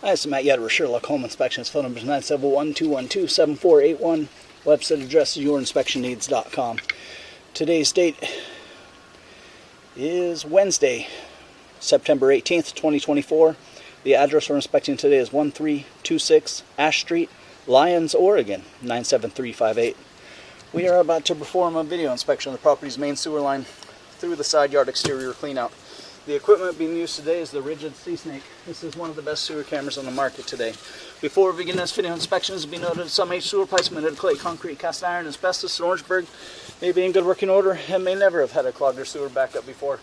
Hi, this is Matt Yetter with Sherlock Home Inspections. Phone number is 971-212-7481. Website address is yourinspectionneeds.com. Today's date is Wednesday, September 18th, 2024. The address we're inspecting today is 1326 Ash Street, Lyons, Oregon, 97358. We are about to perform a video inspection of the property's main sewer line through the side yard exterior cleanout. The equipment being used today is the Rigid Sea Snake. This is one of the best sewer cameras on the market today. Before we begin this video inspection, it is to be noted that some H sewer pipes made of clay, concrete, cast iron, asbestos, and Orangeburg may be in good working order and may never have had a clogged or sewer backup before.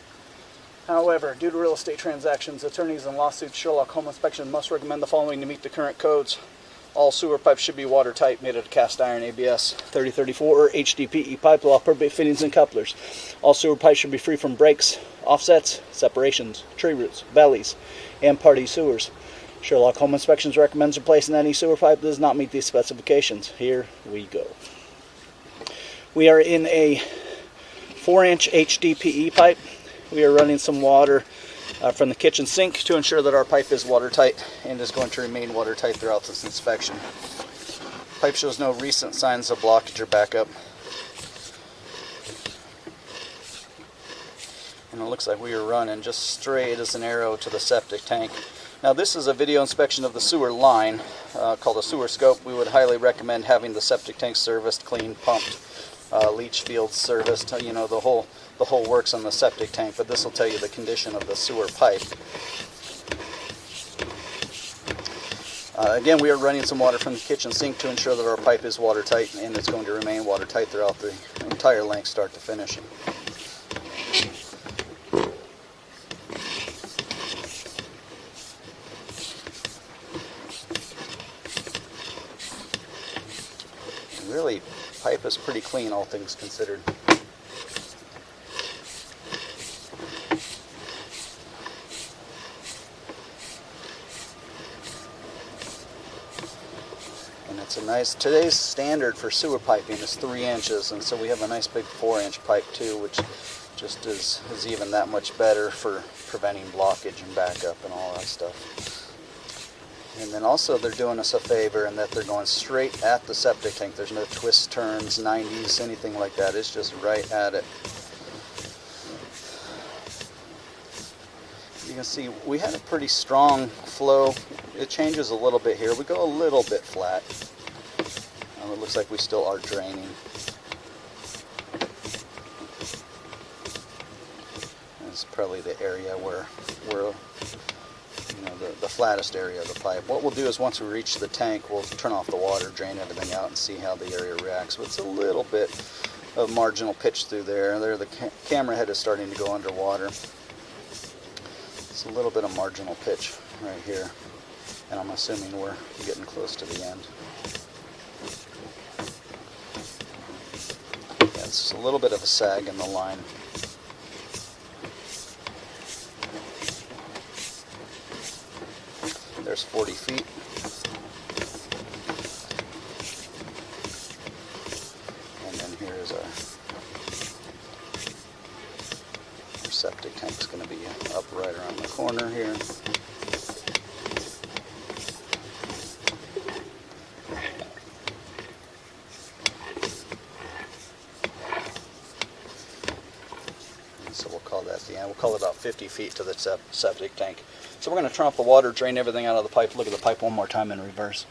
However, due to real estate transactions, attorneys, and lawsuits, Sherlock Home Inspection must recommend the following to meet the current codes. All sewer pipes should be watertight, made of cast iron, ABS 3034 or HDPE pipe with all appropriate fittings and couplers. All sewer pipes should be free from breaks, offsets, separations, tree roots, valleys, and party sewers. Sherlock Home Inspections recommends replacing any sewer pipe that does not meet these specifications. Here we go. We are in a 4-inch HDPE pipe. We are running some water from the kitchen sink to ensure that our pipe is watertight and is going to remain watertight throughout this inspection. Pipe shows no recent signs of blockage or backup. And it looks like we are running just straight as an arrow to the septic tank. Now this is a video inspection of the sewer line called a sewer scope. We would highly recommend having the septic tank serviced, cleaned, pumped, leach fields serviced, you know, the whole works on the septic tank, but this will tell you the condition of the sewer pipe. Again, we are running some water from the kitchen sink to ensure that our pipe is watertight, and it's going to remain watertight throughout the entire length, start to finish. Really, pipe is pretty clean, all things considered. And it's a nice, today's standard for sewer piping is 3 inches, and so we have a nice big 4-inch pipe too, which just is even that much better for preventing blockage and backup and all that stuff. And then also they're doing us a favor in that they're going straight at the septic tank. There's no twists, turns, 90s, anything like that. It's just right at it. You can see we had a pretty strong flow. It changes a little bit here. We go a little bit flat. It looks like we still are draining. That's probably the area where we're, you know, the flattest area of the pipe. What we'll do is once we reach the tank, we'll turn off the water, drain everything out, and see how the area reacts. But it's a little bit of marginal pitch through there. There, the camera head is starting to go underwater. It's a little bit of marginal pitch right here, and I'm assuming we're getting close to the end. Yeah, it's a little bit of a sag in the line. There's 40 feet. And then here's our septic tank. Is going to be up right around the corner here. And so we'll call that the end. We'll call it about 50 feet to the septic tank. So we're going to turn off the water, drain everything out of the pipe, look at the pipe one more time in reverse.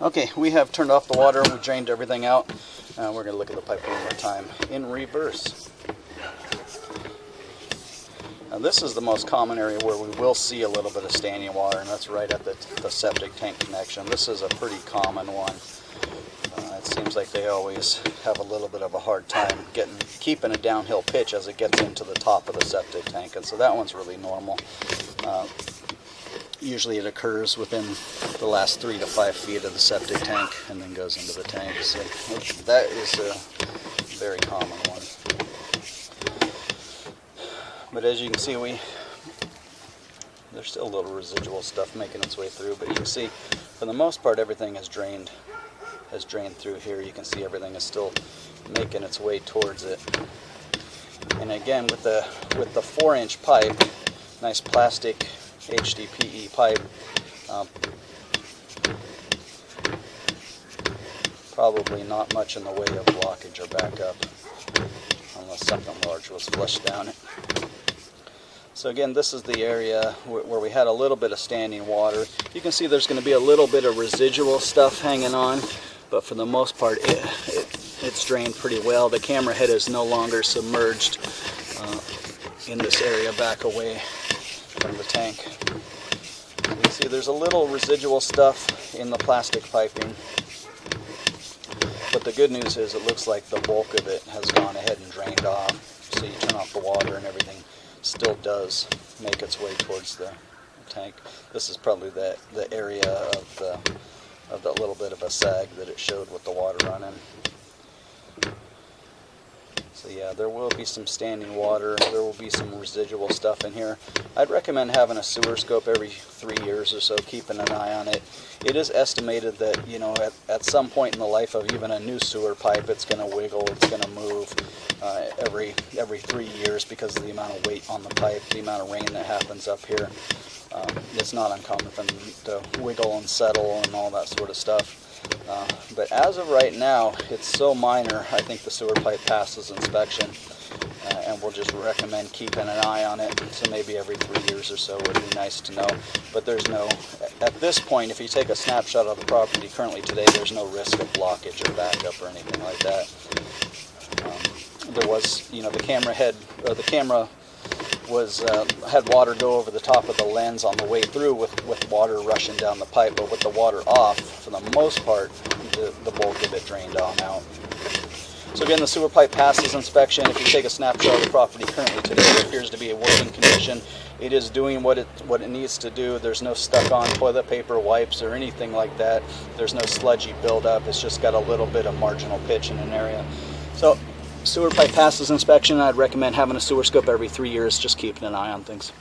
Okay, we have turned off the water, we drained everything out. We're going to look at the pipe one more time in reverse. Now this is the most common area where we will see a little bit of standing water, and that's right at the septic tank connection. This is a pretty common one. It seems like they always have a little bit of a hard time keeping a downhill pitch as it gets into the top of the septic tank, and so that one's really normal. Usually it occurs within the last 3 to 5 feet of the septic tank and then goes into the tank. So that is a very common one. But as you can see, there's still a little residual stuff making its way through, but you can see for the most part everything has drained through here. You can see everything is still making its way towards it. And again, with the 4-inch pipe, nice plastic HDPE pipe, probably not much in the way of blockage or backup unless something large was flushed down it. So again, this is the area where we had a little bit of standing water. You can see there's going to be a little bit of residual stuff hanging on, but for the most part it's drained pretty well. The camera head is no longer submerged in this area back away from the tank. You can see there's a little residual stuff in the plastic piping, but the good news is it looks like the bulk of it has gone ahead and drained off. So you turn off the water and everything still does make its way towards the tank. This is probably the area of that little bit of a sag that it showed with the water running. So yeah, there will be some standing water, there will be some residual stuff in here. I'd recommend having a sewer scope every 3 years or so, keeping an eye on it. It is estimated that, you know, at some point in the life of even a new sewer pipe, it's going to wiggle, it's going to move every 3 years because of the amount of weight on the pipe, the amount of rain that happens up here. It's not uncommon for them to wiggle and settle and all that sort of stuff. But as of right now, it's so minor, I think the sewer pipe passes inspection, and we'll just recommend keeping an eye on it. So maybe every 3 years or so would be nice to know. But there's no, at this point, if you take a snapshot of the property currently today, there's no risk of blockage or backup or anything like that. There was, you know, the camera had water go over the top of the lens on the way through with water rushing down the pipe, but with the water off, for the most part, the bulk of it drained on out. So again, the sewer pipe passes inspection. If you take a snapshot of the property currently today, it appears to be a working condition. It is doing what it needs to do. There's no stuck on toilet paper, wipes, or anything like that. There's no sludgy buildup. It's just got a little bit of marginal pitch in an area. So sewer pipe passes inspection. I'd recommend having a sewer scope every 3 years, just keeping an eye on things.